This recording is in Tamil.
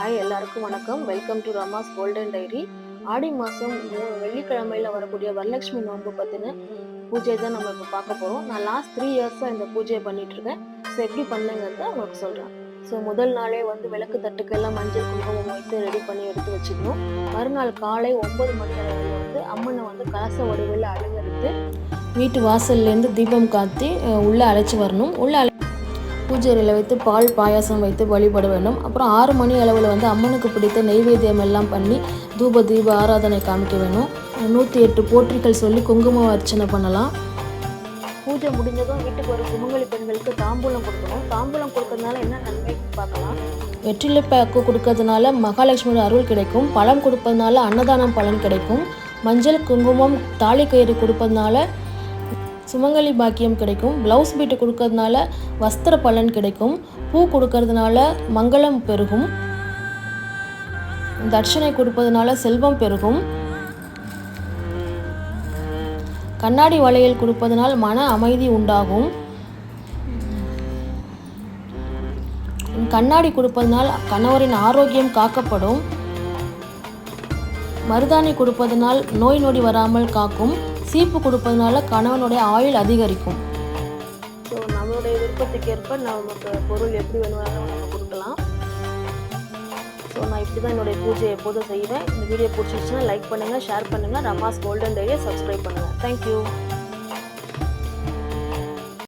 ஹாய், எல்லாருக்கும் வணக்கம். Welcome to Rama's golden diary. ஆடி மாதம் வெள்ளிக்கிழமையில் வரக்கூடிய வரலட்சுமி நோன்பு பற்றின பூஜை தான் நம்ம இப்போ பார்க்க போகிறோம். நான் லாஸ்ட் 3 இயர்ஸாக இந்த பூஜையை பண்ணிகிட்ருக்கேன். ஸோ எப்படி பண்ணுங்கிறத உங்களுக்கு சொல்கிறேன். ஸோ முதல் நாளே விளக்கு தட்டுக்கெல்லாம் மஞ்சள் குங்குமம் வைத்து ரெடி பண்ணி எடுத்து வச்சுக்கணும். மறுநாள் காலை 9 மணி அளவில் அம்மனை கலச வடிவில் அலங்கரித்து வீட்டு வாசல்லேருந்து தீபம் காத்தி உள்ளே அழைச்சி வரணும். பூஜை அறையில் வைத்து பால் பாயாசம் வைத்து வழிபட வேண்டும். அப்புறம் 6 மணி அளவில் அம்மனுக்கு பிடித்த நெய்வேத்தியம் எல்லாம் பண்ணி தூப தீப ஆராதனை காமிக்க வேணும். 108 போற்றிகள் சொல்லி குங்கும அர்ச்சனை பண்ணலாம். பூஜை முடிஞ்சதும் வீட்டுக்கு வரும் சுமங்கலி பெண்களுக்கு தாம்பூலம் கொடுக்கணும். தாம்பூலம் கொடுக்கறதுனால என்ன நன்மை பார்க்கலாம். வெற்றிலை பாக்கு கொடுக்கறதுனால மகாலட்சுமியோட அருள் கிடைக்கும். பழம் கொடுப்பதுனால அன்னதானம் பலன் கிடைக்கும். மஞ்சள் குங்குமம் தாலி கயிறு கொடுப்பதுனால சுமங்கலி பாக்கியம் கிடைக்கும். ப்ளவுஸ் பீட்டு கொடுக்கறதுனால வஸ்திர பலன் கிடைக்கும். பூ கொடுக்கறதுனால மங்களம் பெருகும். தட்சணை கொடுப்பதனால செல்வம் பெருகும். கண்ணாடி வளையல் கொடுப்பதனால் மன அமைதி உண்டாகும். கண்ணாடி கொடுப்பதனால் கணவரின் ஆரோக்கியம் காக்கப்படும். மருதாணி கொடுப்பதனால் நோய் நொடி வராமல் காக்கும். சீப்பு கொடுப்பதனால கணவனுடைய ஆயுள் அதிகரிக்கும். ஸோ நம்மளுடைய விருப்பத்துக்கு ஏற்ப நமக்கு பொருள் எப்படி வேணுமானாலும் நம்ம கொடுக்கலாம். ஸோ நான் இப்படி தான் என்னுடைய பூஜையை எப்போதும் செய்வேன். இந்த வீடியோ பிடிச்சிருச்சுன்னா லைக் பண்ணுங்கள், ஷேர் பண்ணுங்கள். ரமாஸ் கோல்டன் டைரியை சப்ஸ்கிரைப் பண்ணுங்கள். தேங்க்யூ.